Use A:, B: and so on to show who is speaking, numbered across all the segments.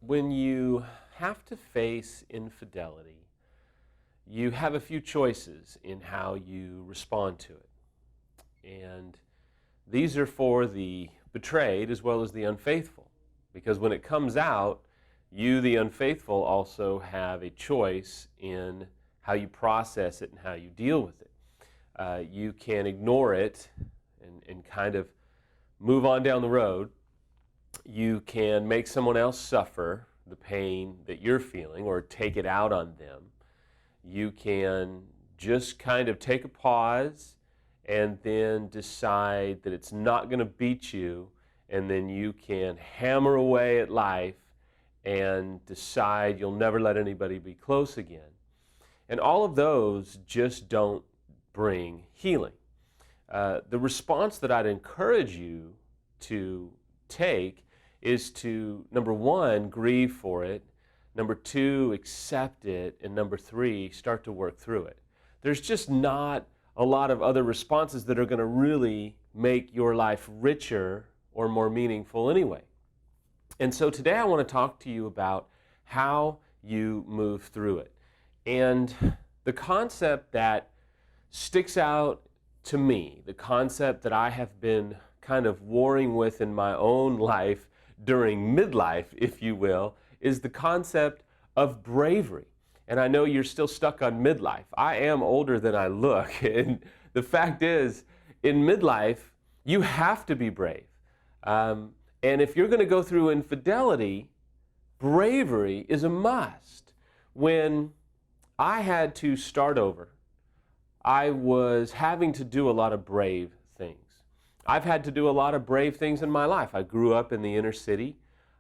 A: When you have to face infidelity, you have a few choices in how you respond to it. And these are for the betrayed as well as the unfaithful. Because when it comes out, you, the unfaithful, also have a choice in how you process it and how you deal with it. You can ignore it and kind of move on down the road. You can make someone else suffer the pain that you're feeling or take it out on them. You can just kind of take a pause and then decide that it's not going to beat you, and then you can hammer away at life and decide you'll never let anybody be close again. And all of those just don't bring healing. The response that I'd encourage you to take is to, number one, grieve for it, number two, accept it, and number three, start to work through it. There's just not a lot of other responses that are going to really make your life richer or more meaningful anyway. And so today I want to talk to you about how you move through it. And the concept that sticks out to me, the concept that I have been kind of warring with in my own life during midlife, if you will, is the concept of bravery. And I know you're still stuck on midlife. I am older than I look. And the fact is, in midlife, you have to be brave. And if you're going to go through infidelity, bravery is a must. When I had to start over, I was having to do a lot of brave things. I've had to do a lot of brave things in my life. I grew up in the inner city.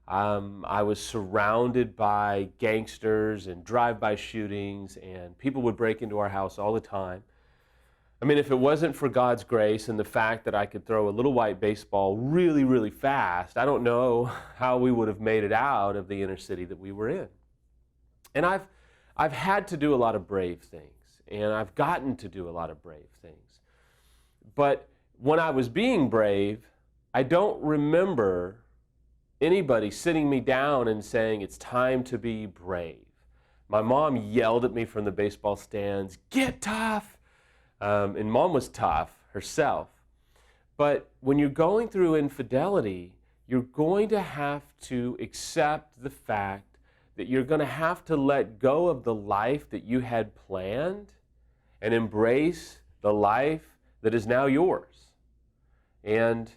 A: I was surrounded by gangsters and drive-by shootings, and people would break into our house all the time. I mean, if it wasn't for God's grace and the fact that I could throw a little white baseball really, really fast, I don't know how we would have made it out of the inner city that we were in. And I've had to do a lot of brave things, and I've gotten to do a lot of brave things. But when I was being brave, I don't remember anybody sitting me down and saying, it's time to be brave. My mom yelled at me from the baseball stands, get tough. And Mom was tough herself. But when you're going through infidelity, you're going to have to accept the fact that you're going to have to let go of the life that you had planned and embrace the life that is now yours. And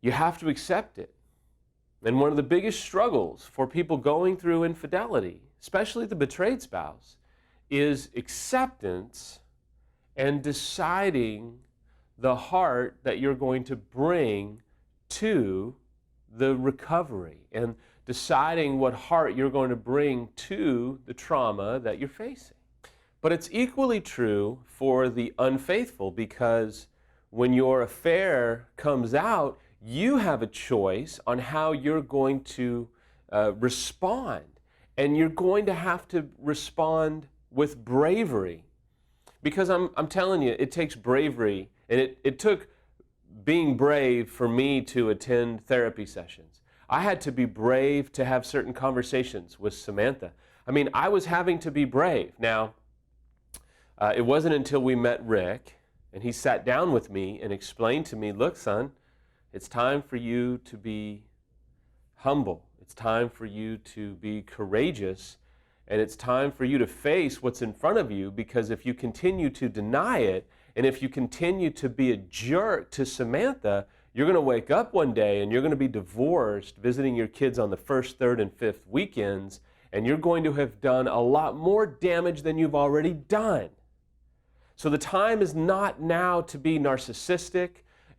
A: you have to accept it. And one of the biggest struggles for people going through infidelity, especially the betrayed spouse, is acceptance and deciding the heart that you're going to bring to the recovery, and deciding what heart you're going to bring to the trauma that you're facing. But it's equally true for the unfaithful, because when your affair comes out, you have a choice on how you're going to respond. And you're going to have to respond with bravery. Because I'm telling you, it takes bravery, and it took being brave for me to attend therapy sessions. I had to be brave to have certain conversations with Samantha. I mean, I was having to be brave. Now, it wasn't until we met Rick, and he sat down with me and explained to me, look, son, it's time for you to be humble. It's time for you to be courageous. And it's time for you to face what's in front of you, because if you continue to deny it, and if you continue to be a jerk to Samantha, you're going to wake up one day and you're going to be divorced, visiting your kids on the first, third, and fifth weekends, and you're going to have done a lot more damage than you've already done. So the time is not now to be narcissistic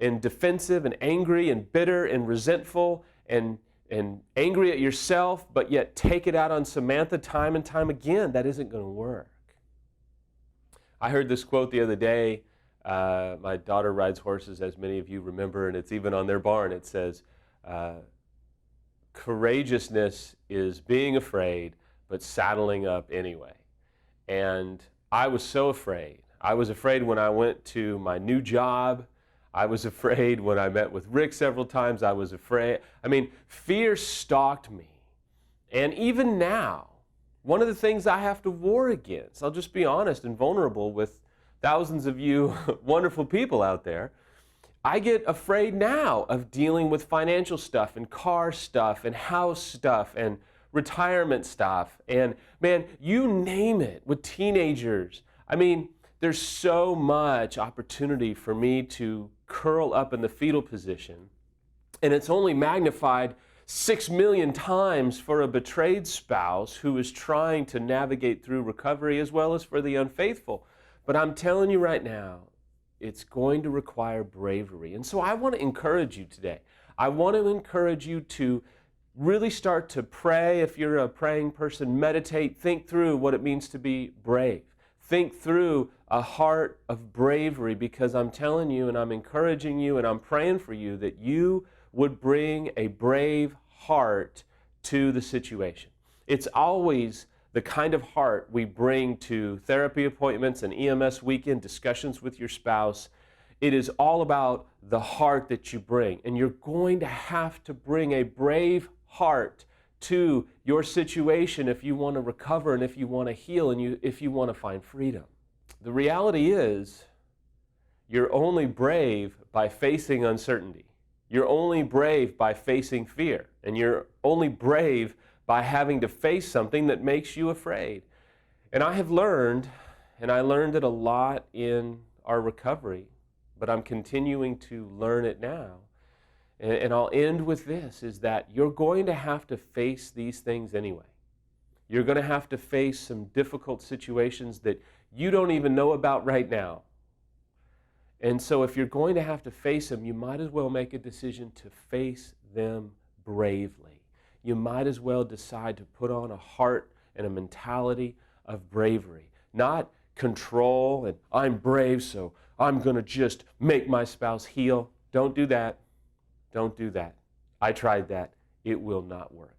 A: and defensive and angry and bitter and resentful and angry at yourself, but yet take it out on Samantha time and time again. That isn't going to work. I heard this quote the other day. My daughter rides horses, as many of you remember, and it's even on their barn. It says, courageousness is being afraid, but saddling up anyway. And I was so afraid. I was afraid when I went to my new job. I was afraid when I met with Rick several times. I was afraid. I mean, fear stalked me. And even now, one of the things I have to war against, I'll just be honest and vulnerable with thousands of you wonderful people out there, I get afraid now of dealing with financial stuff and car stuff and house stuff and retirement stuff and, man, you name it, with teenagers. I mean, there's so much opportunity for me to curl up in the fetal position, and it's only magnified 6 million times for a betrayed spouse who is trying to navigate through recovery, as well as for the unfaithful. But I'm telling you right now, it's going to require bravery. And so I want to encourage you today. I want to encourage you to really start to pray. If you're a praying person, meditate, think through what it means to be brave. Think through a heart of bravery, because I'm telling you and I'm encouraging you and I'm praying for you that you would bring a brave heart to the situation. It's always the kind of heart we bring to therapy appointments and EMS weekend discussions with your spouse. It is all about the heart that you bring. And you're going to have to bring a brave heart to your situation if you want to recover and if you want to heal and if you want to find freedom. The reality is, you're only brave by facing uncertainty. You're only brave by facing fear. And you're only brave by having to face something that makes you afraid. And I have learned, and I learned it a lot in our recovery, but I'm continuing to learn it now. And I'll end with this, is that you're going to have to face these things anyway. You're going to have to face some difficult situations that you don't even know about right now. And so if you're going to have to face them, you might as well make a decision to face them bravely. You might as well decide to put on a heart and a mentality of bravery. Not control and I'm brave, so I'm going to just make my spouse heal. Don't do that. Don't do that. I tried that. It will not work.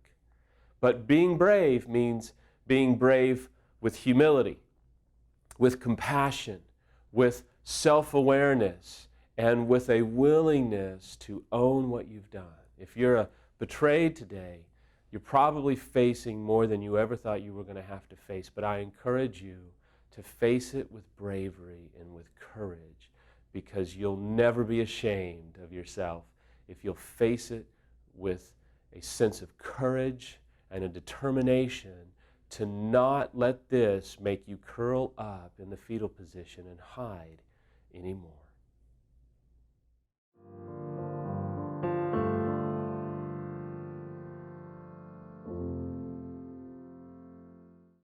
A: But being brave means being brave with humility, with compassion, with self-awareness, and with a willingness to own what you've done. If you're betrayed today, you're probably facing more than you ever thought you were going to have to face. But I encourage you to face it with bravery and with courage, because you'll never be ashamed of yourself if you'll face it with a sense of courage and a determination to not let this make you curl up in the fetal position and hide anymore.